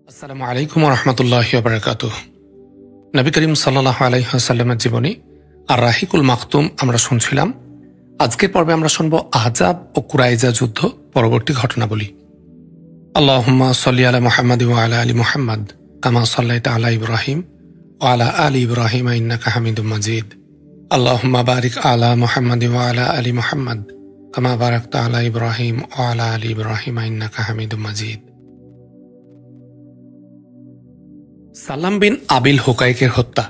আসসালামু আলাইকুম ওয়া রাহমাতুল্লাহি ওয়া বারাকাতুহু। নবী করিম সাল্লাল্লাহু আলাইহি ওয়াসাল্লামের জীবনী আর রাহিকুল মাকতুম আমরা শুনছিলাম। আজকের পর্বে আমরা শুনব আহজাব ও কুরাইজা যুদ্ধ পরবর্তী ঘটনাবলী। আল্লাহুম্মা সাল্লি আলা মুহাম্মাদ ওয়া আলা আলি মুহাম্মাদ কামা সাল্লাইতা আলা ইব্রাহিম ওয়া আলা আলি ইব্রাহিম ইন্নাকা হামিদুম মাজিদ। আল্লাহুম্মা বারিক আলা মুহাম্মাদ ওয়া আলা আলি মুহাম্মাদ কামা বারাকতা আলা ইব্রাহিম ওয়া আলা আলি ইব্রাহিম ইন্নাকা হামিদুম মাজিদ। সাল্লাম বিন আবিল হুকাইকের হত্যা।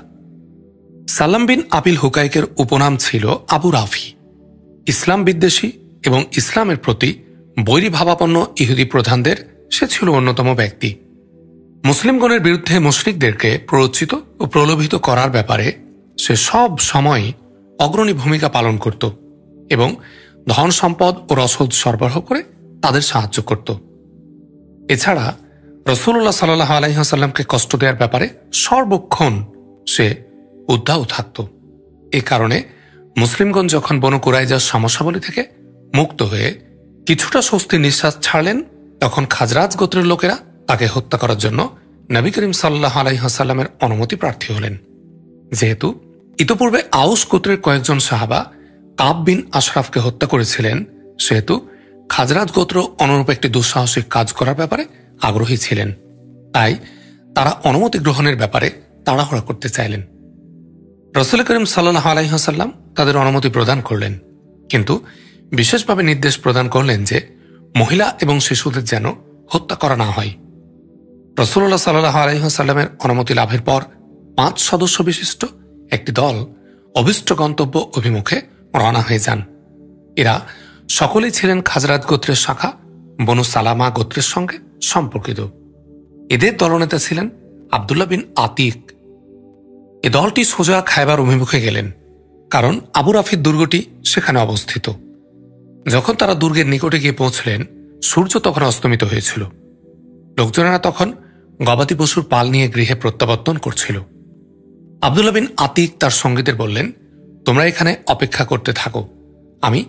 সাল্লাম বিন আবিল হুকাইকের উপনাম ছিল আবু রাফি। ইসলাম বিদ্বেষী এবং ইসলামের প্রতি বৈরী ভাবাপন্ন ইহুদি প্রধানদের সে ছিল অন্যতম ব্যক্তি। মুসলিমগণের বিরুদ্ধে মুশরিকদেরকে প্ররোচিত ও প্রলোভিত করার ব্যাপারে সে সব সময় অগ্রণী ভূমিকা পালন করত এবং ধন সম্পদ ও রসদ সরবরাহ করে তাদের সাহায্য করত। এছাড়া রাসূলুল্লাহ সাল্লাল্লাহু আলাইহি ওয়াসাল্লামকে কষ্ট দেওয়ার ব্যাপারে সর্বক্ষণ সে উদ্দাও থাকত। এ কারণে মুসলিমগণ যখন বনু কুরাইজার সমস্যাবলী থেকে মুক্ত হয়ে কিছুটা স্বস্তির নিঃশ্বাস ছাড়লেন, তখন খাজরাজ গোত্রের লোকেরা তাকে হত্যা করার জন্য নবী করিম সাল্লাল্লাহু আলাইহি ওয়াসাল্লামের অনুমতি প্রার্থী হলেন। যেহেতু ইতোপূর্বে আউস গোত্রের কয়েকজন সাহাবা কাব বিন আশরাফকে হত্যা করেছিলেন, সেহেতু খাজরাজ গোত্র অনুরূপ একটি দুঃসাহসিক কাজ করার ব্যাপারে আগ্রহী ছিলেন। তাই তারা অনুমতি গ্রহণের ব্যাপারে তাড়াহুড়া করতে চাইলেন। রাসূল করিম সাল্লাল্লাহু আলাইহি ওয়াসাল্লাম তাদের অনুমতি প্রদান করলেন, কিন্তু বিশেষভাবে নির্দেশ প্রদান করলেন যে মহিলা এবং শিশুদের যেন হত্যা করা না হয়। রাসূলুল্লাহ সাল্লাল্লাহু আলাইহি ওয়াসাল্লামের অনুমতি লাভের পর 5 সদস্য বিশিষ্ট একটি দল অভিষ্ট গন্তব্য অভিমুখে রওনা হয়ে যান। এরা সকলেই ছিলেন খাজরাজ গোত্রের শাখা বনু সালামা গোত্রের সঙ্গে সম্পর্কিত। এদের দলনেতা ছিলেন আব্দুল্লাহ বিন আতিক। এ দলটি সোজা খায়বার অভিমুখে গেলেন, কারণ আবু রাফির দুর্গটি সেখানে অবস্থিত। যখন তারা দুর্গের নিকটে গিয়ে পৌঁছলেন, সূর্য তখন অস্তমিত হয়েছিল। লোকজনেরা তখন গবাদি পশুর পাল নিয়ে গৃহে প্রত্যাবর্তন করছিল। আব্দুল্লাহ বিন আতিক তার সঙ্গীদের বললেন, তোমরা এখানে অপেক্ষা করতে থাকো, আমি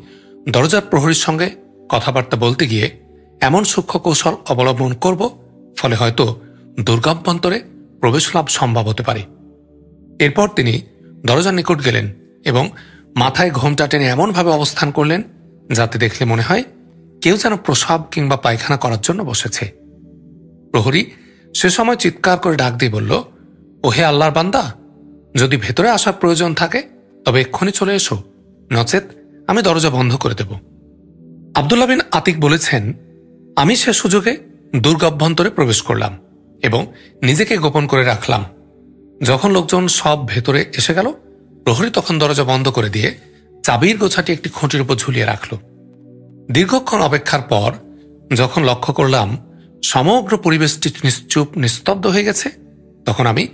দরজার প্রহরীর সঙ্গে কথাবার্তা বলতে গিয়ে এমন সূক্ষ্ম কৌশল অবলম্বন করব, ফলে হয়তো দুর্গাভ্যন্তরে প্রবেশ লাভ সম্ভব হতে পারে। এরপর তিনি দরজার নিকট গেলেন এবং মাথায় ঘোমটা টেনে এমনভাবে অবস্থান করলেন যাতে দেখলে মনে হয় কেউ যেন প্রসাব কিংবা পায়খানা করার জন্য বসেছে। প্রহরী সে সময় চিৎকার করে ডাক দিয়ে বলল, ওহে আল্লাহর বান্দা, যদি ভেতরে আসার প্রয়োজন থাকে তবে এক্ষুনি চলে এসো, নচেত আমি দরজা বন্ধ করে দেব। আব্দুল্লাহ বিন আতিক বলেছেন, আমি সে সুযোগে দুর্গাভ্যন্তরে প্রবেশ করলাম এবং নিজেকে গোপন করে রাখলাম। যখন লোকজন সব ভেতরে এসে গেল, প্রহরী তখন দরজা বন্ধ করে দিয়ে চাবির গোছাটি একটি খুঁটির উপর ঝুলিয়ে রাখল। দীর্ঘক্ষণ অপেক্ষার পর যখন লক্ষ্য করলাম সমগ্র পরিবেশটি নিশ্চুপ নিস্তব্ধ হয়ে গেছে, তখন আমি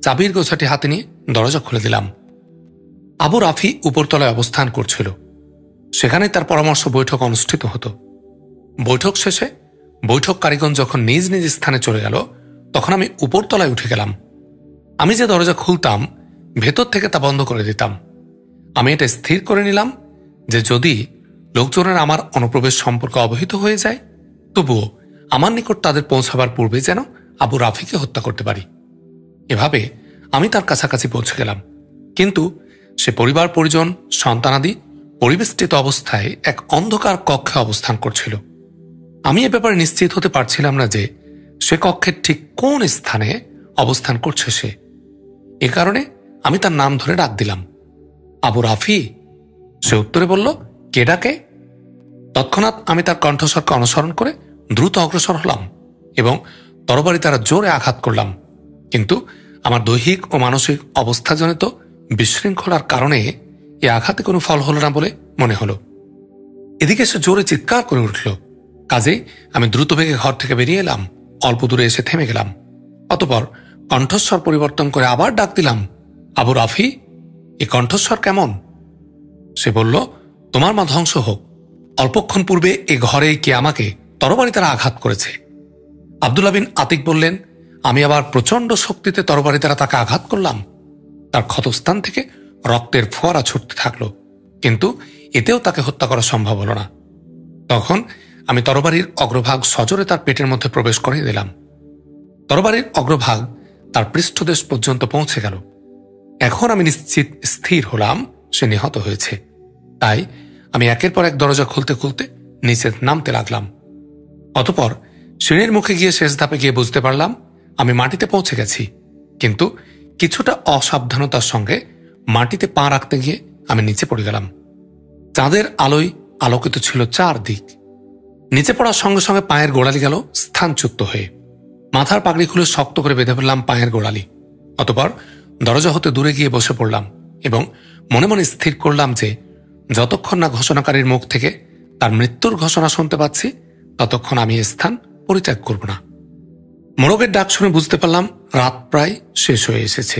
চাবির গোছাটি হাতে নিয়ে দরজা খুলে দিলাম। আবু রাফি উপরতলায় অবস্থান করছিল। সেখানে তার পরামর্শ বৈঠক অনুষ্ঠিত হতো। বৈঠক শেষে বৈঠককারীগণ যখন নিজ নিজ স্থানে চলে গেল, তখন আমি উপরতলায় উঠে গেলাম। আমি যে দরজা খুলতাম, ভেতর থেকে তা বন্ধ করে দিতাম। আমি এটা স্থির করে নিলাম যে যদি লোকজনের আমার অনুপ্রবেশ সম্পর্কে অবহিত হয়ে যায়, তবুও আমার নিকট তাদের পৌঁছাবার পূর্বে যেন আবু রাফিকে হত্যা করতে পারি। এভাবে আমি তার কাছাকাছি পৌঁছে গেলাম, কিন্তু সে পরিবার পরিজন সন্তানাদি পরিবেষ্টিত অবস্থায় এক অন্ধকার কক্ষে অবস্থান করছিল। আমি এ ব্যাপারে নিশ্চিত হতে পারছিলাম না যে সে কক্ষের ঠিক কোন স্থানে অবস্থান করছে সে। এ কারণে আমি তার নাম ধরে ডাক দিলাম, আবু রাফি। সে উত্তরে বলল, কে ডাকে? তৎক্ষণাৎ আমি তার কণ্ঠস্বরকে অনুসরণ করে দ্রুত অগ্রসর হলাম এবং তরবারি দ্বারা জোরে আঘাত করলাম, কিন্তু আমার দৈহিক ও মানসিক অবস্থাজনিত বিশৃঙ্খলার কারণে এ আঘাতে কোনো ফল হল না বলে মনে হলো। এদিকে সে জোরে চিৎকার করে উঠল। কাজেই আমি দ্রুত বেগে ঘর থেকে বেরিয়ে এলাম, অল্প দূরে এসে থেমে গেলাম। অতঃপর কণ্ঠস্বর পরিবর্তন করে আবার ডাক দিলাম, আবু রাফি। এ কণ্ঠস্বর কেমন? সে বলল, তোমার মা ধ্বংস হোক, অল্পক্ষণ পূর্বে এ ঘরেই কে আমাকে তরবারি দ্বারা আঘাত করেছে। আব্দুল্লাহ বিন আতিক বললেন, আমি আবার প্রচণ্ড শক্তিতে তরবারি দ্বারা তাকে আঘাত করলাম। তার ক্ষতস্থান থেকে রক্তের ফোয়ারা ছুটতে থাকলো, কিন্তু এতেও তাকে হত্যা করা সম্ভব হল না। তখন আমি তরবারির অগ্রভাগ সজোরে তার পেটের মধ্যে প্রবেশ করিয়ে দিলাম। তরবারির অগ্রভাগ তার পৃষ্ঠদেশ পর্যন্ত পৌঁছে গেল। এখন আমি নিশ্চিত স্থির হলাম সে নিহত হয়েছে। তাই আমি একের পর এক দরজা খুলতে খুলতে নিচে নামতে লাগলাম। অতঃপর সিঁড়ির মুখে গিয়ে শেষ ধাপে গিয়ে বুঝতে পারলাম আমি মাটিতে পৌঁছে গেছি, কিন্তু কিছুটা অসাবধানতার সঙ্গে মাটিতে পা রাখতে গিয়ে আমি নিচে পড়ে গেলাম। চাঁদের আলোয় আলোকিত ছিল চারদিক। নিচে পড়ার সঙ্গে সঙ্গে পায়ের গোড়ালি গেল স্থানচ্যুত হয়ে। মাথার পাগড়ি খুলে শক্ত করে বেঁধে ফেললাম পায়ের গোড়ালি। অতঃপর দরজা হতে দূরে গিয়ে বসে পড়লাম এবং মনে মনে স্থির করলাম যে যতক্ষণ না ঘোষণাকারীর মুখ থেকে তার মৃত্যুর ঘোষণা শুনতে পাচ্ছি ততক্ষণ আমি এ স্থান পরিত্যাগ করব না। মোরগের ডাক শুনে বুঝতে পারলাম রাত প্রায় শেষ হয়ে এসেছে।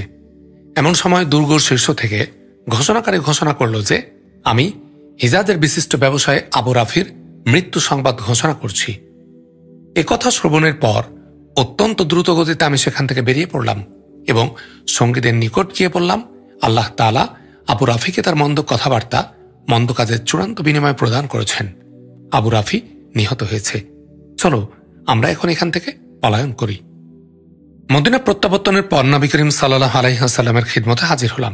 এমন সময় দুর্গর শীর্ষ থেকে ঘোষণাকারী ঘোষণা করল যে আমি হিজাজের বিশিষ্ট ব্যবসায়ী আবু রাফির মৃত্যু সংবাদ ঘোষণা করছি। একথা শ্রবণের পর অত্যন্ত দ্রুত গতিতে আমি সেখান থেকে বেরিয়ে পড়লাম এবং সঙ্গীদের নিকট গিয়ে বললাম, আল্লাহ তাআলা আবু রাফিকে তার মন্দ কথাবার্তা, মন্দ কাজের চূড়ান্ত বিনিময় প্রদান করেছেন। আবু রাফি নিহত হয়েছে। চলো আমরা এখন এখান থেকে পলায়ন করি। মদিনা প্রত্যাবর্তনের পর নবী করিম সাল্লাল্লাহু আলাইহি ওয়াসাল্লামের খিদমতে হাজির হলাম।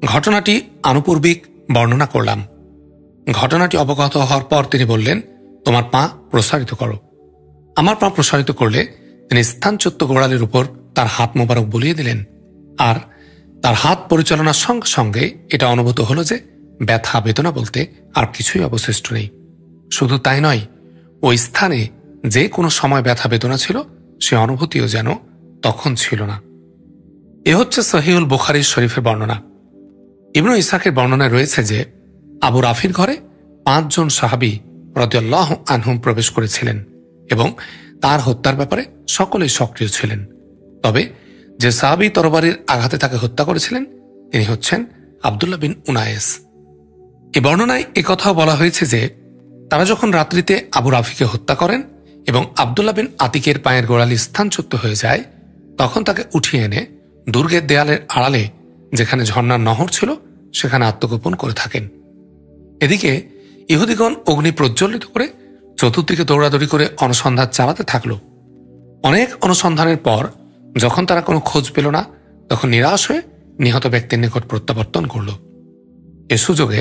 ঘটনাটি আনুপূর্বিক বর্ণনা করলাম। ঘটনাটি অবগত হওয়ার পর তিনি বললেন, তোমার পা প্রসারিত করো। আমার পা প্রসারিত করলে তিনি স্থানচ্যুত গোড়ালির উপর তার হাত মোবারক বুলিয়ে দিলেন, আর তার হাত পরিচালনার সঙ্গে সঙ্গে এটা অনুভূত হলো যে ব্যথা বেদনা বলতে আর কিছুই অবশিষ্ট নেই। শুধু তাই নয়, ওই স্থানে যে কোনো সময় ব্যথা বেদনা ছিল সে অনুভূতিও যেন তখন ছিল না। এ হচ্ছে সহিহুল বুখারী শরীফের বর্ণনা। ইবনু ইসহাকের বর্ণনায় রয়েছে যে আবু রাফির ঘরে 5 জন সাহাবী রাদিয়াল্লাহু আনহুম প্রবেশ করেছিলেন এবং তার হত্যার ব্যাপারে সকলেই সক্রিয় ছিলেন। তবে যে সাহাবী তরবারির আঘাতে তাকে হত্যা করেছিলেন তিনি হচ্ছেন আব্দুল্লাহ বিন উনায়েস। এই বর্ণনায় একথাও বলা হয়েছে যে তারা যখন রাত্রিতে আবু রাফিকে হত্যা করেন এবং আব্দুল্লাহ বিন আতিকের পায়ের গোড়ালি স্থানচ্যুত হয়ে যায়, তখন তাকে উঠিয়ে এনে দুর্গের দেয়ালের আড়ালে যেখানে ঝর্ণার নহর ছিল সেখানে আত্মগোপন করে থাকেন। এদিকে ইহুদিগণ অগ্নি প্রজ্বলিত করে চতুর্দিকে দৌড়াদৌড়ি করে অনুসন্ধান চালাতে থাকল। অনেক অনুসন্ধানের পর যখন তারা কোনো খোঁজ পেল না, তখন নিরাশ হয়ে নিহত ব্যক্তির নিকট প্রত্যাবর্তন করল। এ সুযোগে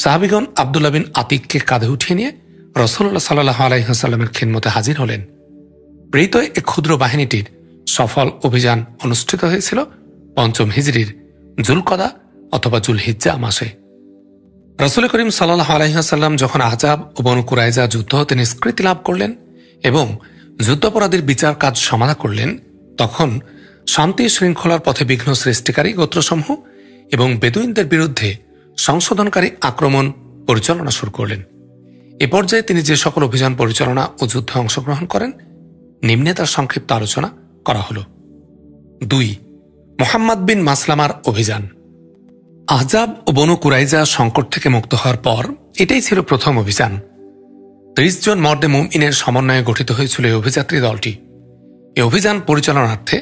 সাহাবীগণ আব্দুল্লাহ বিন আতিককে কাঁধে উঠিয়ে নিয়ে রাসূলুল্লাহ সাল্লাল্লাহু আলাইহি ওয়াসাল্লামের খিদমতে হাজির হলেন। প্রেরিত এই ক্ষুদ্র বাহিনীটির সফল অভিযান অনুষ্ঠিত হয়েছিল 5ম হিজরির জুলকদা অথবা জুলহিজ্জা মাসে। রাসূল করিম সাল্লাল্লাহু আলাইহি ওয়াসাল্লাম যখন আহজাব ও বনু কুরাইজা যুদ্ধ হতে নিষ্কৃতি লাভ করলেন এবং যুদ্ধাপরাধীর বিচার কাজ সমাধা করলেন, তখন শান্তি শৃঙ্খলার পথে বিঘ্ন সৃষ্টিকারী গোত্রসমূহ এবং বেদুইনদের বিরুদ্ধে সংশোধনকারী আক্রমণ পরিচালনা শুরু করলেন। এ পর্যায়ে তিনি যে সকল অভিযান পরিচালনা ও যুদ্ধে অংশগ্রহণ করেন নিম্নে তার সংক্ষিপ্ত আলোচনা করা হল। 2. মুহাম্মদ বিন মাসলামার অভিযান। আহজাব ও বনু কুরাইজা সংকট থেকে মুক্ত হওয়ার পর এটাই ছিল প্রথম অভিযান। 30 জন মর্দে মুমিনের সমন্বয়ে গঠিত হয়েছিল এই অভিযাত্রী দলটি। এই অভিযান পরিচালনার্থে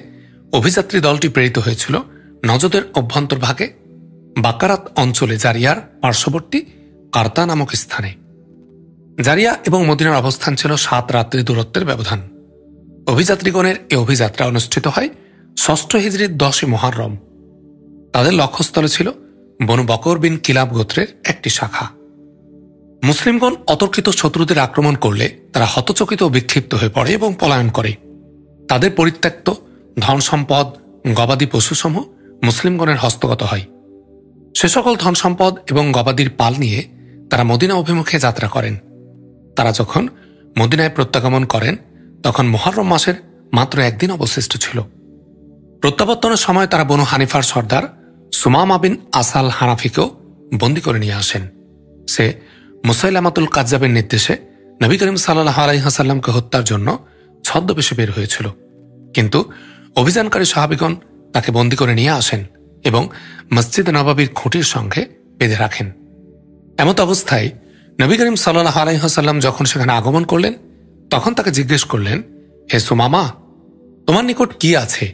অভিযাত্রী দলটি প্রেরিত হয়েছিল নজদের অভ্যন্তরভাগে বাকারাত অঞ্চলে জারিয়ার পার্শ্ববর্তী কার্তা নামক স্থানে। জারিয়া এবং মদিনার অবস্থান ছিল 7 রাত্রি দূরত্বের ব্যবধান। অভিযাত্রীগণের এ অভিযাত্রা অনুষ্ঠিত হয় 6ষ্ঠ হিজরির 10 মুহররম। তাদের লক্ষ্যস্থলে ছিল বনু বকর বিন কিলাব গোত্রের একটি শাখা। মুসলিমগণ অতর্কিত শত্রুদের আক্রমণ করলে তারা হতচকিত ও বিক্ষিপ্ত হয়ে পড়ে এবং পলায়ন করে। তাদের পরিত্যক্ত ধন সম্পদ, গবাদি পশুসমূহ মুসলিমগণের হস্তগত হয়। সে সকল ধন সম্পদ এবং গবাদির পাল নিয়ে তারা মদিনা অভিমুখে যাত্রা করেন। তারা যখন মদিনায় প্রত্যাগমন করেন তখন মুহররম মাসের মাত্র 1 দিন অবশিষ্ট ছিল। প্রত্যাবর্তনের সময় তারা বনু হানিফার সর্দার সুমামা বিন আসাল হানাফিকেও বন্দী করে নিয়ে আসেন। সে মুসাইলামাতুল কাজ্জাবের নির্দেশে নবী করিম সাল্লাল্লাহু আলাইহি ওয়াসাল্লামকে হত্যার জন্য ছদ্মবেশে বের হয়েছিল, কিন্তু অভিযানকারী সাহাবীগণ তাকে বন্দী করে নিয়ে আসেন এবং মসজিদে নববীর খুঁটির সঙ্গে বেঁধে রাখেন। এমত অবস্থায় নবী করিম সাল্লাল্লাহু আলাইহি ওয়াসাল্লাম যখন সেখানে আগমন করলেন তখন তাকে জিজ্ঞেস করলেন, হে সুমামা, তোমার নিকট কি আছে?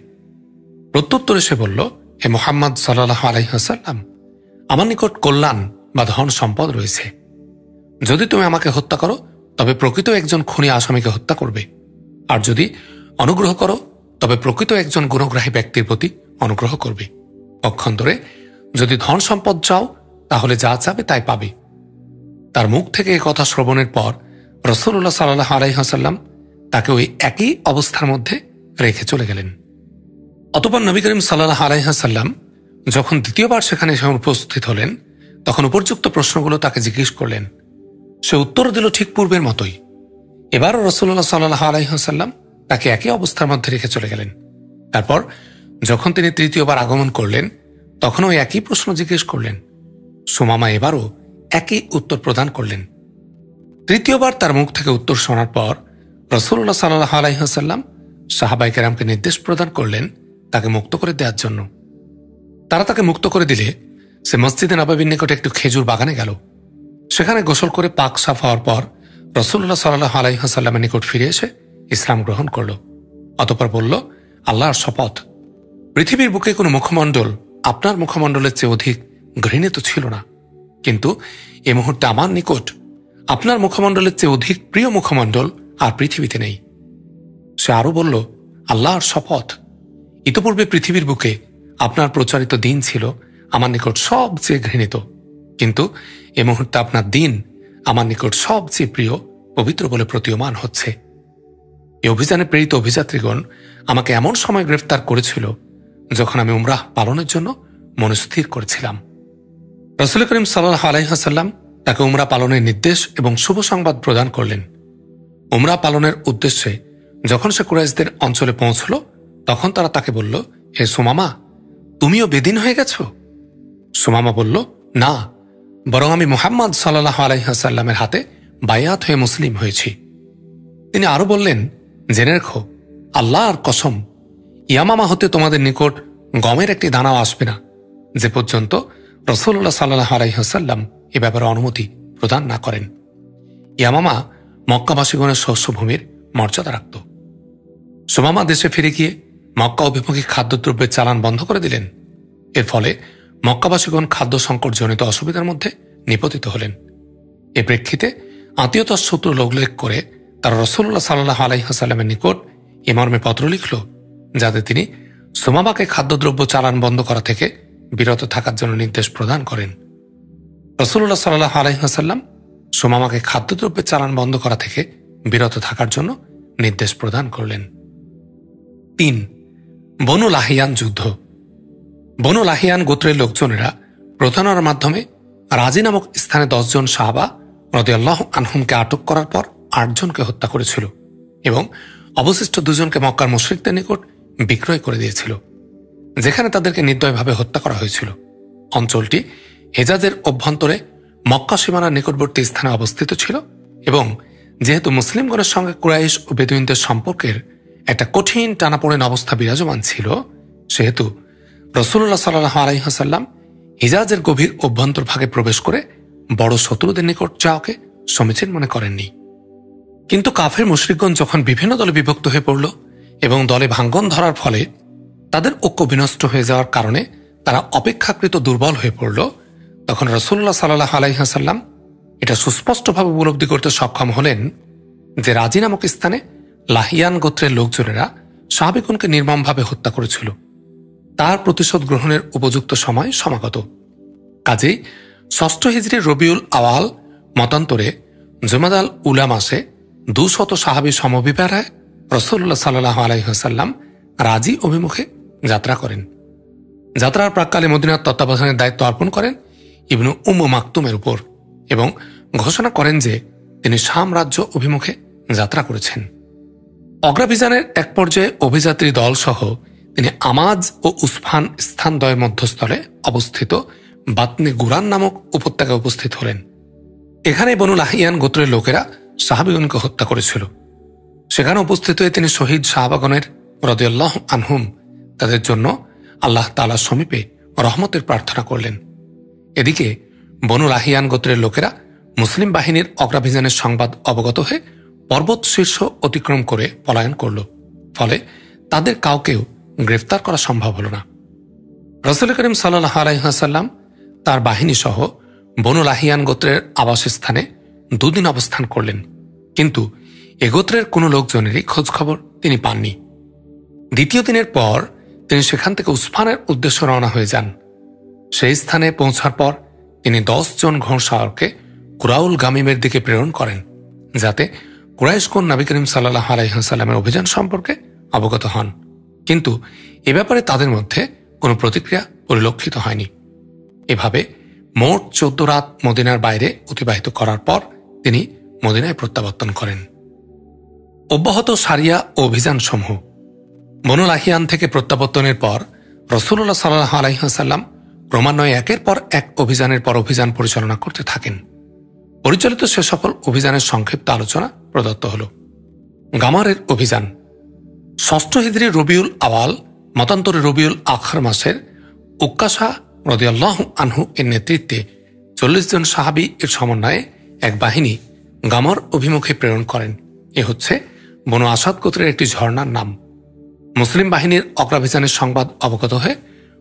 প্রত্যুত্তরে সে বলল, হে মুহাম্মদ সাল্লাল্লাহু আলাইহি ওয়াসাল্লাম, আমার নিকট কল্যাণ বা ধন সম্পদ রয়েছে। যদি তুমি আমাকে হত্যা করো তবে প্রকৃত একজন খুনি আসামিকে হত্যা করবে, আর যদি অনুগ্রহ করো তবে প্রকৃত একজন গুণগ্রাহী ব্যক্তির প্রতি অনুগ্রহ করবে। পক্ষান্তরে যদি ধন সম্পদ চাও তাহলে যা চাবে তাই পাবে। তার মুখ থেকে এ কথা শ্রবণের পর রাসূলুল্লাহ সাল্লাল্লাহু আলাইহি ওয়াসাল্লাম তাকে ওই একই অবস্থার মধ্যে রেখে চলে গেলেন। অতঃপর নবী করিম সাল্লাল্লাহু আলাইহি ওয়াসাল্লাম যখন দ্বিতীয়বার সেখানে এসে উপস্থিত হলেন, তখন উপর্যুক্ত প্রশ্নগুলো তাকে জিজ্ঞেস করলেন। সে উত্তর দিল ঠিক পূর্বের মতোই। এবারও রাসূলুল্লাহ সাল্লাল্লাহু আলাইহি ওয়াসাল্লাম তাকে একই অবস্থার মধ্যে রেখে চলে গেলেন। তারপর যখন তিনি তৃতীয়বার আগমন করলেন, তখন ওই একই প্রশ্ন জিজ্ঞেস করলেন। সুমামা এবারও একই উত্তর প্রদান করলেন। তৃতীয়বার তার মুখ থেকে উত্তর শোনার পর রাসূলুল্লাহ সাল্লাল্লাহু আলাইহি ওয়াসাল্লাম সাহাবায়ে কেরামকে নির্দেশ প্রদান করলেন তাকে মুক্ত করে দেওয়ার জন্য। তারা তাকে মুক্ত করে দিলে সে মসজিদে নববীর নিকটে একটু খেজুর বাগানে গেল। সেখানে গোসল করে পাক সাফ হওয়ার পর রাসূলুল্লাহ সাল্লাল্লাহু আলাইহি ওয়াসাল্লামের নিকট ফিরে এসে ইসলাম গ্রহণ করল। অতঃপর বলল, আল্লাহর শপথ, পৃথিবীর বুকে কোনো মুখমণ্ডল আপনার মুখমণ্ডলের চেয়ে অধিক ঘৃণিত ছিল না, কিন্তু এ মুহূর্তে আমার নিকট আপনার মুখমণ্ডলের চেয়ে অধিক প্রিয় মুখমণ্ডল আর পৃথিবীতে নেই। সে আরো বলল, আল্লাহর শপথ, ইতপূর্বে পৃথিবীর বুকে আপনার প্রচারিত দিন ছিল আমার নিকট সবচেয়ে ঘৃণিত, কিন্তু এ মুহূর্তে আপনার দিন আমার নিকট সবচেয়ে প্রিয়, পবিত্র বলে প্রতীয়মান হচ্ছে। এই অভিযানে প্রেরিত অভিযাত্রীগণ আমাকে এমন সময় গ্রেফতার করেছিল যখন আমি উমরাহ পালনের জন্য মনস্থির করেছিলাম। রাসূল করিম সাল্লাল্লাহু আলাইহি ওয়াসাল্লাম তাকে উমরা পালনের নির্দেশ এবং শুভ সংবাদ প্রদান করলেন। উমরা পালনের উদ্দেশ্যে যখন সে কুরাইশদের অঞ্চলে পৌঁছল, তখন তারা তাকে বলল, হে সুমামা, তুমিও বেদিন হয়ে গেছ? সুমামা বলল, না, বরং আমি মুহাম্মদ সাল্লাল্লাহু আলাইহি ওয়াসাল্লামের হাতে বায়াত হয়ে মুসলিম হয়েছি। তিনি আরো বললেন, জেনে রেখো, আল্লাহর কসম, ইয়ামামা হতে তোমাদের নিকট গমের একটি দানাও আসবে না, যে পর্যন্ত রাসূলুল্লাহ সাল্লাল্লাহু আলাইহি ওয়াসাল্লাম এ ব্যাপারে অনুমতি প্রদান না করেন। ইয়ামামা মক্কাবাসীগণের শস্যভূমির মর্যাদা রাখত। সুমামা দেশে ফিরে গিয়ে মক্কা অভিমুখী খাদ্যদ্রব্যের চালান বন্ধ করে দিলেন। এর ফলে মক্কাবাসীগণ খাদ্য সংকটজনিত অসুবিধার মধ্যে নিপতিত হলেন। এ প্রেক্ষিতে আত্মীয়তার সূত্র উল্লেখ করে তারা রাসূলুল্লাহ সাল্লাল্লাহু আলাইহি ওয়াসাল্লামের নিকট এ মর্মে পত্র লিখল, যাতে তিনি সুমামাকে খাদ্যদ্রব্য চালান বন্ধ করা থেকে বিরত থাকার জন্য নির্দেশ প্রদান করেন। রাসূলুল্লাহ সাল্লাল্লাহু আলাইহি ওয়াসাল্লাম সুমামাকে খাদ্যদ্রব্যের চালান বন্ধ করা থেকে বিরত থাকার জন্য নির্দেশ প্রদান করলেন। ৩. বনু লাহিয়ান যুদ্ধ। বনু লাহিয়ান গোত্রের লোকজনেরা প্রতারণার মাধ্যমে রাজি নামক স্থানে 10 জন সাহাবা রাদিয়াল্লাহু আনহুমকে আটক করার পর 8 জনকে হত্যা করেছিল এবং অবশিষ্ট 2 জনকে মক্কার মুশরিকদের নিকট বিক্রয় করে দিয়েছিল, যেখানে তাদেরকে নির্দয়ভাবে হত্যা করা হয়েছিল। অঞ্চলটি হেজাজের অভ্যন্তরে মক্কা সীমানার নিকটবর্তী স্থানে অবস্থিত ছিল এবং যেহেতু মুসলিমগণের সঙ্গে কুরাইশ ও বেদুইনদের সম্পর্কের একটা কঠিন টানাপোড়েন অবস্থা বিরাজমান ছিল, সেহেতু রাসূলুল্লাহ সাল্লাল্লাহু আলাইহি ওয়াসাল্লাম হিজাজের গভীর অভ্যন্তরভাগে প্রবেশ করে বড় শত্রুদের নিকট যাওয়াকে সমীচীন মনে করেননি। কিন্তু কাফের মুশরিকগণ যখন বিভিন্ন দলে বিভক্ত হয়ে পড়ল এবং দলে ভাঙ্গন ধরার ফলে তাদের ঐক্য বিনষ্ট হয়ে যাওয়ার কারণে তারা অপেক্ষাকৃত দুর্বল হয়ে পড়ল, তখন রাসূলুল্লাহ সাল্লাল্লাহু আলাইহি ওয়াসাল্লাম এটা সুস্পষ্টভাবে উপলব্ধি করতে সক্ষম হলেন যে রাজি নামক স্থানে লাহিয়ান গোত্রের লোকজনেরা সাহাবীগণকে নির্মমভাবে হত্যা করেছিল। তার প্রতিশোধ গ্রহণের উপযুক্ত সময় সমাগত। কাজেই 6ষ্ঠ হিজরির রবিউল আওয়াল মতান্তরে জুমাদাল উলা মাসে 200 সাহাবী সমভিপ্রায় রাসূলুল্লাহ সাল্লাল্লাহু আলাইহি ওয়াসাল্লাম রাজি অভিমুখে যাত্রা করেন। যাত্রার প্রাক্কালে মদিনার তত্ত্বাবধানের দায়িত্ব অর্পণ করেন ইবনু উম্মু মাকতুমের উপর এবং ঘোষণা করেন যে তিনি শাম রাজ্য অভিমুখে যাত্রা করেছেন। অগ্রাভিযানের এক পর্যায়ে অভিযাত্রী দল সহ তিনি আমাজ ও উসফান স্থানদ্বয়ের মধ্যস্থলে অবস্থিত বাতনে গুরান নামক উপত্যকায় উপস্থিত হলেন। এখানে বনু লাহিয়ান গোত্রের লোকেরা সাহাবীগণকে হত্যা করেছিল। সেখানে উপস্থিত হয়ে তিনি শহীদ সাহাবাগণের রাদিয়াল্লাহু আনহুম তাদের জন্য আল্লাহ তাআলার সমীপে রহমতের প্রার্থনা করলেন। এদিকে বনু লাহিয়ান গোত্রের লোকেরা মুসলিম বাহিনীর অগ্রাভিযানের সংবাদ অবগত হয়ে পর্বত শীর্ষ অতিক্রম করে পলায়ন করল, ফলে তাদের কাউকেও গ্রেফতার করা সম্ভব হল না। রাসূল করিম সাল্লাল্লাহু আলাইহি ওয়াসাল্লাম তার বাহিনী সহ বনু লাহিয়ান গোত্রের আবাসস্থানে 2 দিন অবস্থান করলেন, কিন্তু এ গোত্রের কোনো লোকজনেরই খোঁজ খবর তিনি পাননি। দ্বিতীয় দিনের পর তিনি সেখান থেকে উসফানের উদ্দেশ্যে রওনা হয়ে যান। সেই স্থানে পৌঁছার পর তিনি 10 জন ঘোড়সাওয়ারকে কুরাউল গামিমের দিকে প্রেরণ করেন, যাতে কুরাইশগণ নবী করিম সাল্লাল্লাহু আলাইহি ওয়াসাল্লামের অভিযান সম্পর্কে অবগত হন। কিন্তু এ ব্যাপারে তাদের মধ্যে কোনো প্রতিক্রিয়া পরিলক্ষিত হয়নি। এভাবে মোট 14 রাত মদিনার বাইরে অতিবাহিত করার পর তিনি মদিনায় প্রত্যাবর্তন করেন। অব্যাহত সারিয়া ও অভিযান সমূহ। বনু লাহিয়ান থেকে প্রত্যাবর্তনের পর রাসূলুল্লাহ সাল্লাল্লাহু আলাইহি ওয়াসাল্লাম ক্রমান্বয়ে একের পর এক অভিযানের পর অভিযান পরিচালনা করতে থাকেন। পরিচালিত সে সকল অভিযানের সংক্ষিপ্ত আলোচনা প্রদত্ত হল। গামারের অভিযান। 6ষ্ঠ হিজরি রবিউল আওয়াল মতান্তরে রবিউল আখর মাসের উক্কাশা রাদিয়াল্লাহু আনহু এর নেতৃত্বে 40 জন সাহাবী এর সমন্বয়ে এক বাহিনী গামার অভিমুখে প্রেরণ করেন। এ হচ্ছে বনু আসাদ গোত্রের একটি ঝর্ণার নাম। মুসলিম বাহিনীর অগ্রাভিযানের সংবাদ অবগত হয়ে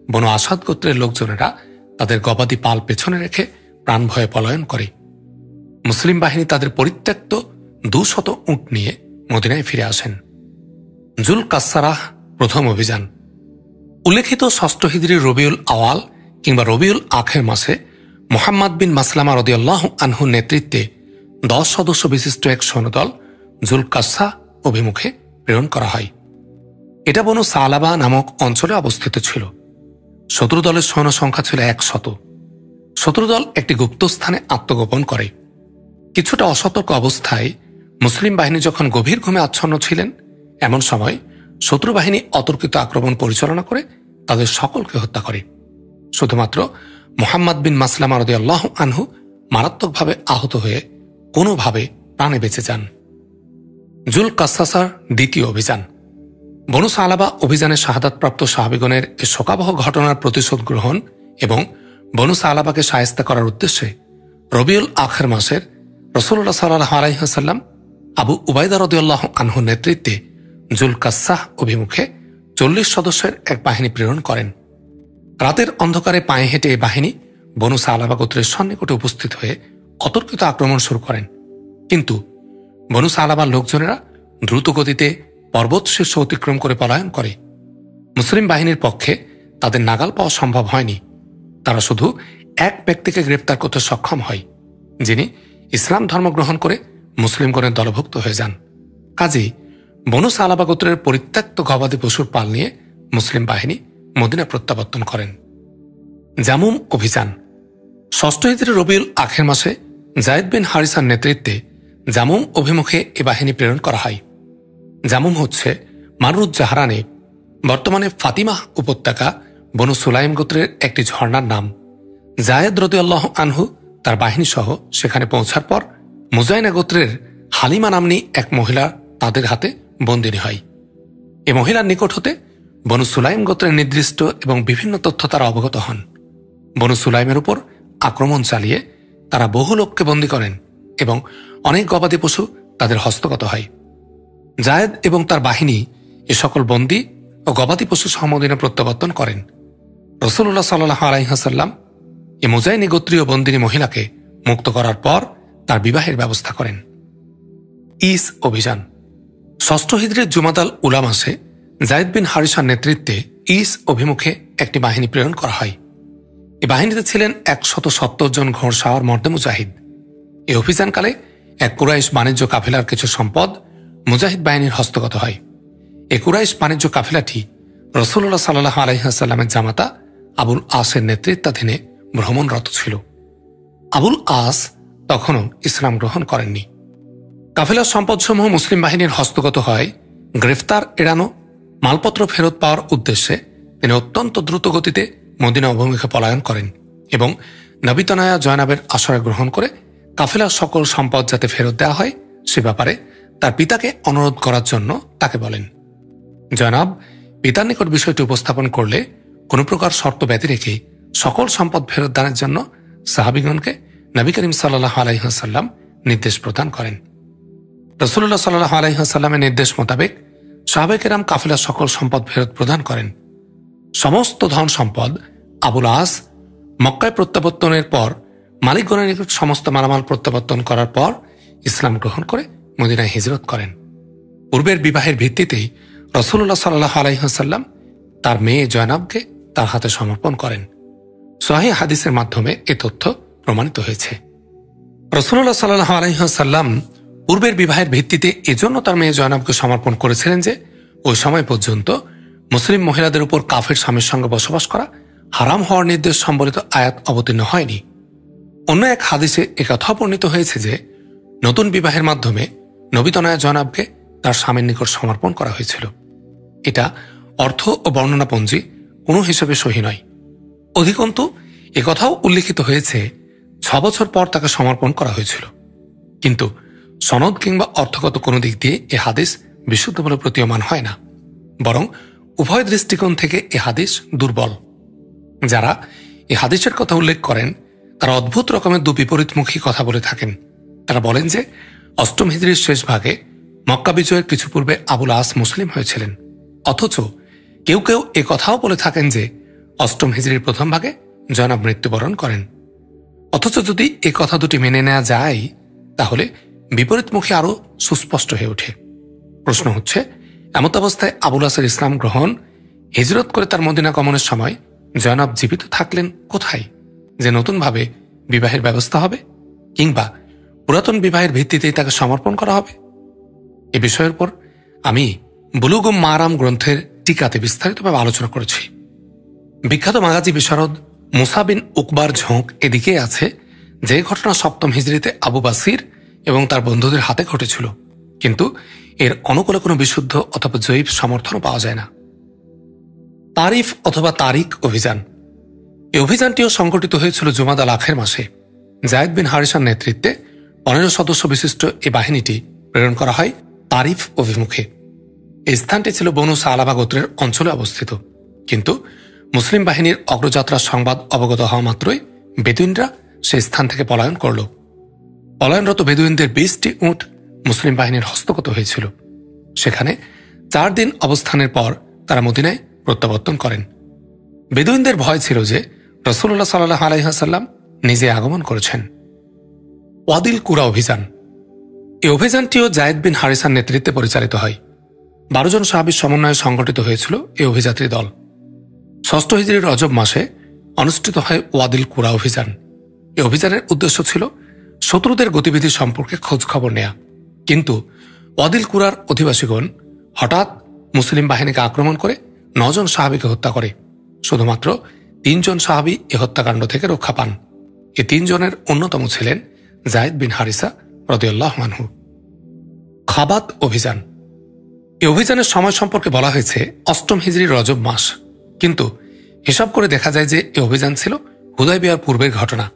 বনু আসাদ গোত্রের লোকজনেরা তাদের গবাদি পাল পেছনে রেখে প্রাণ ভয়ে পলায়ন করে। মুসলিম বাহিনী তাদের পরিত্যক্ত 200 উট নিয়ে মদিনায় ফিরে আসেন। জুল কাসসারাহ প্রথম অভিযান। উল্লেখিত 6ষ্ঠ হিজরি রবিউল আওয়াল কিংবা রবিউল আখের মাসে মুহাম্মদ বিন মাসলামা রাদিয়াল্লাহু আনহুর নেতৃত্বে 10 সদস্য বিশিষ্ট এক সৈন্যদল জুল কাসসা অভিমুখে প্রেরণ করা হয়। এটা বনু সালাবা নামক অঞ্চলে অবস্থিত ছিল। শত্রু দলের সৈন্য সংখ্যা ছিল 100। শত্রু দল একটি গুপ্ত স্থানে আত্মগোপন করে। কিছুটা অসতর্ক অবস্থায় মুসলিম বাহিনী যখন গভীর ঘুমে আচ্ছন্ন ছিলেন, এমন সময় শত্রু বাহিনী অতর্কিত আক্রমণ পরিচালনা করে তাদের সকলকে হত্যা করে। শুধুমাত্র মুহাম্মদ বিন মাসলামা রাদিয়াল্লাহু আনহু মারাত্মকভাবে আহত হয়ে কোনোভাবে প্রাণে বেঁচে যান। জুল কাসসাসার দ্বিতীয় অভিযান। বনু সালাবা অভিযানে শাহাদাতপ্রাপ্ত সাহাবীগণের এই শোকাবহ ঘটনার প্রতিশোধ গ্রহণ এবং বনু সালাবাকে শায়েস্তা করার উদ্দেশ্যে রবিউল আখের মাসের রাসূলুল্লাহ সাল্লাল্লাহু আলাইহি ওয়াসাল্লাম আবু উবাইদা রাদিয়াল্লাহু আনহুর নেতৃত্বে জুল কাসসাহ অভিমুখে 40 সদস্যের এক বাহিনী প্রেরণ করেন। রাতের অন্ধকারে পায়ে হেঁটে এই বাহিনী বনু সালাবা গোত্রের সন্নিকটে উপস্থিত হয়ে অতর্কিত আক্রমণ শুরু করেন। কিন্তু বনু সালাবার লোকজনেরা দ্রুত গতিতে পর্বত শীর্ষ অতিক্রম করে পলায়ন করে। মুসলিম বাহিনীর পক্ষে তাদের নাগাল পাওয়া সম্ভব হয়নি। তারা শুধু এক ব্যক্তিকে গ্রেপ্তার করতে সক্ষম হয়, যিনি ইসলাম ধর্ম গ্রহণ করে মুসলিমগণের দলভুক্ত হয়ে যান। কাজেই বনু সালাবা গোত্রের পরিত্যক্ত গবাদি পশুর পাল নিয়ে মুসলিম বাহিনী মদিনা প্রত্যাবর্তন করেন। জামুম অভিযান। 6ষ্ঠ হিজরি রবিউল আখের মাসে যায়েদ বিন হারিসার নেতৃত্বে জামুম অভিমুখে এ বাহিনী প্রেরণ করা হয়। জামুম হচ্ছে মারুজ জাহরানে বর্তমানে ফাতিমাহ উপত্যকা বনু সুলাইম গোত্রের একটি ঝর্ণার নাম। যায়েদ রাদিয়াল্লাহু আনহু তার বাহিনী সহ সেখানে পৌঁছার পর মুজাইনা গোত্রের হালিমা নাম্নী এক মহিলা তাদের হাতে বন্দিনী হয়। এ মহিলার নিকট হতে বনু সুলাইম গোত্রের নির্দিষ্ট এবং বিভিন্ন তথ্য তারা অবগত হন। বনু সুলাইমের উপর আক্রমণ চালিয়ে তারা বহু লোককে বন্দী করেন এবং অনেক গবাদি পশু তাদের হস্তগত হয়। যায়েদ এবং তার বাহিনী এ সকল বন্দী ও গবাদি পশু মদিনা প্রত্যাবর্তন করেন। রাসূলুল্লাহ সাল্লাল্লাহু আলাইহি ওয়াসাল্লাম এ মুজাইনি গোত্রীয় বন্দিনী মহিলাকে মুক্ত করার পর তার বিবাহের ব্যবস্থা করেন। ইস অভিযান। 6ষ্ঠ হিজরির জুমাদাল উলা মাসে যায়েদ বিন হারিসার নেতৃত্বে ইস অভিমুখে একটি বাহিনী প্রেরণ করা হয়। এই বাহিনীতে ছিলেন 170 জন ঘোড়সাওয়ার মর্দে মুজাহিদ। এই অভিযানকালে এক কুরাইশ বাণিজ্য কাফেলার কিছু সম্পদ মুজাহিদ বাহিনীর হস্তগত হয়। এই কুরাইশ বাণিজ্য কাফেলাটি রাসূলুল্লাহ সাল্লাল্লাহু আলাইহি ওয়াসাল্লামের জামাতা আবুল আসের নেতৃত্বাধীনে ভ্রমণরত ছিল। আবুল আস তখনও ইসলাম গ্রহণ করেননি। কাফেলার সম্পদসমূহ মুসলিম বাহিনীর হস্তগত হয়। গ্রেফতার এড়ানো, মালপত্র ফেরত পাওয়ার উদ্দেশ্যে তিনি অত্যন্ত দ্রুত গতিতে মদিনা অভিমুখে পলায়ন করেন এবং নবিতনায়া জয়নাবের আশ্রয় গ্রহণ করে কাফেলার সকল সম্পদ যাতে ফেরত দেওয়া হয় সে ব্যাপারে তার পিতাকে অনুরোধ করার জন্য তাকে বলেন। জয়নাব পিতার নিকট বিষয়টি উপস্থাপন করলে কোনো প্রকার শর্ত ব্যতি রেখে সকল সম্পদ ফেরত দানের জন্য সাহাবীগণকে নবী করিম সাল্লাল্লাহু আলাইহি ওয়াসাল্লাম নির্দেশ প্রদান করেন। রাসূলুল্লাহ সাল্লাল্লাহু আলাইহি ওয়াসাল্লামের নির্দেশ মোতাবেক সাহাবায়ে কেরাম কাফেলার সকল সম্পদ ফেরত প্রদান করেন। সমস্ত ধন সম্পদ আবুল আস মক্কায় প্রত্যাবর্তনের পর মালিকগণের নিকট সমস্ত মালামাল প্রত্যাবর্তন করার পর ইসলাম গ্রহণ করে মদিনায় হিজরত করেন। পূর্বের বিবাহের ভিত্তিতেই রাসূলুল্লাহ সাল্লাল্লাহু আলাইহি ওয়াসাল্লাম তার মেয়ে জয়নাবকে তার হাতে সমর্পণ করেন। সহিহ হাদিসের মাধ্যমে এ তথ্য প্রমাণিত হয়েছে। রাসূলুল্লাহ সাল্লাল্লাহু আলাইহি ওয়াসাল্লাম পূর্বের বিবাহের ভিত্তিতে এজন্য তার মেয়ে জয়নাবকে সমর্পণ করেছিলেন যে ওই সময় পর্যন্ত মুসলিম মহিলাদের উপর কাফের স্বামীর সঙ্গে বসবাস করা হারাম হওয়ার নির্দেশ সম্বলিত আয়াত অবতীর্ণ হয়নি। অন্য এক হাদিসে একথা বর্ণিত হয়েছে যে নতুন বিবাহের মাধ্যমে নবীতনয়া জয়নাবকে তার স্বামীর নিকট সমর্পণ করা হয়েছিল। এটা অর্থ ও বর্ণনাপঞ্জি কোনো হিসেবে সহি নয়। অধিকন্তু একথাও উল্লিখিত হয়েছে 6 বছর পর তাকে সমর্পণ করা হয়েছিল। কিন্তু সনদ কিংবা অর্থগত কোনো দিক দিয়ে এ হাদিস বিশুদ্ধ বলে প্রতীয়মান হয় না, বরং উভয় দৃষ্টিকোণ থেকে এ হাদিস দুর্বল। যারা এ হাদিসের কথা উল্লেখ করেন তারা অদ্ভুত রকমের বিপরীতমুখী কথা বলে থাকেন। তারা বলেন যে 8ম হিজরির শেষ ভাগে মক্কা বিজয়ের কিছু পূর্বে আবুল আস মুসলিম হয়েছিলেন, অথচ কেউ কেউ এ কথাও বলে থাকেন যে 8ম হিজরির প্রথম ভাগে জয়নাব মৃত্যুবরণ করেন। অথচ যদি এ কথা দুটি মেনে নেওয়া যায় তাহলে বিপরীতমুখী আরও সুস্পষ্ট হয়ে ওঠে। প্রশ্ন হচ্ছে, এমত অবস্থায় আবুল আসের ইসলাম গ্রহণ, হিজরত করে তার মদিনা গমনের সময় জয়নাব জীবিত থাকলেন কোথায় যে নতুনভাবে বিবাহের ব্যবস্থা হবে, কিংবা পুরাতন বিবাহের ভিত্তিতেই তাকে সমর্পণ করা হবে? এ বিষয়ের উপর আমি বুলুগুম মারাম গ্রন্থের টিকাতে বিস্তারিতভাবে আলোচনা করেছি। বিখ্যাত মাগাজি বিশারদ মুসা বিন উকবার ঝোঁক এদিকে আছে যে ঘটনা 7ম হিজরিতে আবু বাসির এবং তার বন্ধুদের হাতে ঘটেছিল, কিন্তু এর অনুকূলে কোনো বিশুদ্ধ অথবা জয়ীব সমর্থনও পাওয়া যায় না। তারিফ অথবা তারিক অভিযান। এই অভিযানটিও সংগঠিত হয়েছিল জুমাদ আল আখের মাসে। জায়েদ বিন হারিসার নেতৃত্বে 15 সদস্য বিশিষ্ট এই বাহিনীটি প্রেরণ করা হয় তারিফ অভিমুখে। এই স্থানটি ছিল বনু সালাবা গোত্রের অঞ্চলে অবস্থিত, কিন্তু মুসলিম বাহিনীর অগ্রযাত্রার সংবাদ অবগত হওয়া মাত্রই বেদুইনরা সেই স্থান থেকে পলায়ন করল। পলায়নরত বেদুইনদের 20টি উট মুসলিম বাহিনীর হস্তগত হয়েছিল। সেখানে 4 দিন অবস্থানের পর তারা মদিনায় প্রত্যাবর্তন করেন। বেদুইনদের ভয় ছিল যে রাসূলুল্লাহ সাল্লাল্লাহু আলাইহি ওয়াসাল্লাম নিজে আগমন করেছেন। ওয়াদিল কুরা অভিযান। এই অভিযানটিও জায়েদ বিন হারিসার নেতৃত্বে পরিচালিত হয়। 12 জন সাহাবীর সমন্বয়ে সংগঠিত হয়েছিল এই অভিযাত্রী দল। 6ষ্ঠ হিজরির রজব মাসে অনুষ্ঠিত হয় ওয়াদিল কুরা অভিযান। এই অভিযানের উদ্দেশ্য ছিল শত্রুদের গতিবিধি সম্পর্কে খোঁজ খবর নেয়া, কিন্তু ওয়াদিল কুরার অধিবাসীগণ হঠাৎ মুসলিম বাহিনীকে আক্রমণ করে 9 জন সাহাবীকে হত্যা করে। শুধুমাত্র 3 জন সাহাবী এ হত্যাকাণ্ড থেকে রক্ষা পান। এই 3 জনের অন্যতম ছিলেন জায়েদ বিন হারিসা রাদিয়াল্লাহু আনহু। খাবাত অভিযান। এই অভিযানের সময় সম্পর্কে বলা হয়েছে 8ম হিজরির রজব মাস, কিন্তু হিসাব করে দেখা যায় যে এই অভিযান ছিল হুদায়বিয়ার পূর্বের ঘটনা।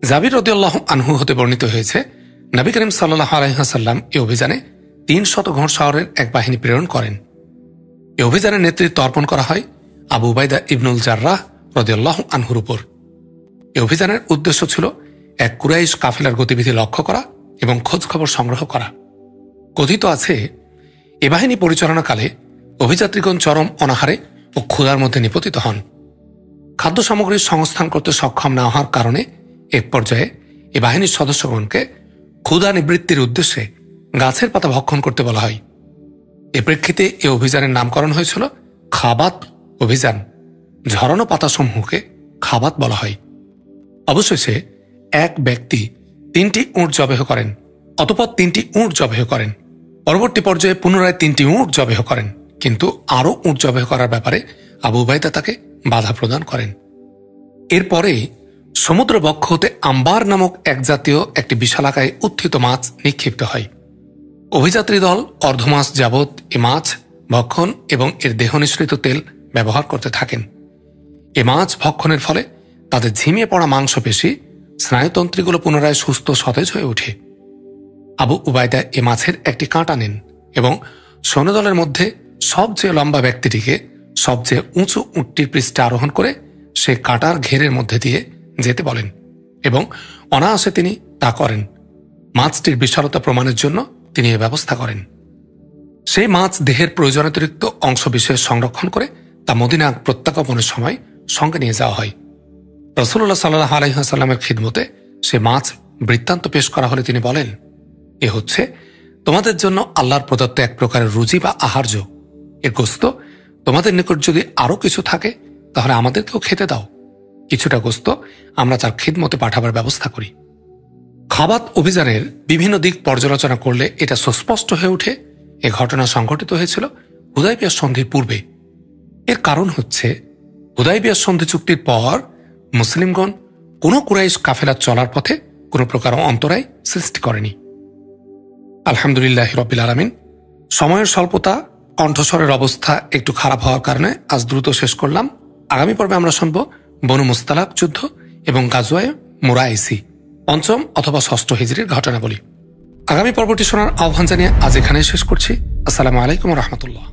জাবির রাদিয়াল্লাহু আনহু হতে বর্ণিত হয়েছে, নবী করিম সাল্লাল্লাহু আলাইহি ওয়াসাল্লাম এই অভিযানে 300 ঘোড়সওয়ারের এক বাহিনী প্রেরণ করেন। এই অভিযানের নেতৃত্ব অর্পণ করা হয় আবু উবাইদা ইবনুল জাররাহ রাদিয়াল্লাহু আনহুর উপর। এই অভিযানের উদ্দেশ্য ছিল এক কুরাইশ কাফেলার গতিবিধি লক্ষ্য করা এবং খোঁজ খবর সংগ্রহ করা। কথিত আছে এ বাহিনী পরিচালনাকালে অভিযাত্রীগণ চরম অনাহারে ও ক্ষুধার মধ্যে নিপতিত হন। খাদ্য সামগ্রীর সংস্থান করতে সক্ষম না হওয়ার কারণে এক পর্যায়ে এ বাহিনীর সদস্যগণকে ক্ষুধা নিবৃত্তির উদ্দেশ্যে গাছের পাতা ভক্ষণ করতে বলা হয়। এ প্রেক্ষিতে এ অভিযানের নামকরণ হয়েছিল খাবাত অভিযান। ঝরানো পাতাসমূহকে খাবাত বলা হয়। অবশেষে এক ব্যক্তি 3টি উট জবেহ করেন, অতঃপর 3টি উট জবেহ করেন। পরবর্তী পর্যায়ে পুনরায় 3টি উট জবেহ করেন, কিন্তু আরও উট জবেহ করার ব্যাপারে আবু উবাইদা তাকে বাধা প্রদান করেন। এরপরে সমুদ্র বক্ষ হতে আম্বার নামক এক জাতীয় একটি বিশালাকায় উত্থিত মাছ নিক্ষিপ্ত হয়। অভিযাত্রী দল অর্ধমাস যাবৎ এ মাছ ভক্ষণ এবং এর দেহ নিঃসৃত তেল ব্যবহার করতে থাকেন। এ মাছ ভক্ষণের ফলে তাদের ঝিমিয়ে পড়া মাংসপেশি, স্নায়ুতন্ত্রীগুলো পুনরায় সুস্থ সতেজ হয়ে ওঠে। আবু উবাইদা এ মাছের একটি কাঁটা নেন এবং সৈন্যদলের মধ্যে সবচেয়ে লম্বা ব্যক্তিটিকে সবচেয়ে উঁচু উটটির পৃষ্ঠে আরোহণ করে সে কাঁটার ঘেরের মধ্যে দিয়ে যেতে বলেন এবং অনায়াসে তিনি তা করেন। মাছটির বিশালতা প্রমাণের জন্য তিনি এ ব্যবস্থা করেন। সেই মাছ দেহের প্রয়োজনাতিরিক্ত অংশবিশেষ সংরক্ষণ করে তা মদিনা প্রত্যাগমনের সময় সঙ্গে নিয়ে যাওয়া হয়। রাসূলুল্লাহ সাল্লাল্লাহু আলাইহি ওয়াসাল্লামের খিদমতে সে মাছ বৃত্তান্ত পেশ করা হলে তিনি বলেন, এ হচ্ছে তোমাদের জন্য আল্লাহর প্রদত্ত এক প্রকারের রুজি বা আহার্য। এর গোস্ত তোমাদের নিকট যদি আরো কিছু থাকে তাহলে আমাদেরকেও খেতে দাও। কিছুটা গোস্ত আমরা তার খিদমতে পাঠাবার ব্যবস্থা করি। খাবাত অভিযানের বিভিন্ন দিক পর্যালোচনা করলে এটা সুস্পষ্ট হয়ে ওঠে এ ঘটনা সংঘটিত হয়েছিল হুদায়বিয়া সন্ধির পূর্বে। এর কারণ হচ্ছে হুদায়বিয়া সন্ধি চুক্তির পর মুসলিমগণ কোনো কুরাইশ কাফেলা চলার পথে কোনো প্রকার অন্তরায় সৃষ্টি করেনি। আলহামদুলিল্লাহ রাব্বিল আলামিন। সময়ের স্বল্পতা, কণ্ঠস্বরের অবস্থা একটু খারাপ হওয়ার কারণে আজ দ্রুত শেষ করলাম। আগামী পর্বে আমরা শুনব বনু মুস্তালাক যুদ্ধ এবং গাজওয়ায়ে মুরাইসি ৫ম অথবা ৬ষ্ঠ হিজরির ঘটনাবলী। আগামী পর্বটি শোনার আহ্বান জানিয়ে আজ এখানেই শেষ করছি। আসসালামু আলাইকুম ওয়া রাহমাতুল্লাহ।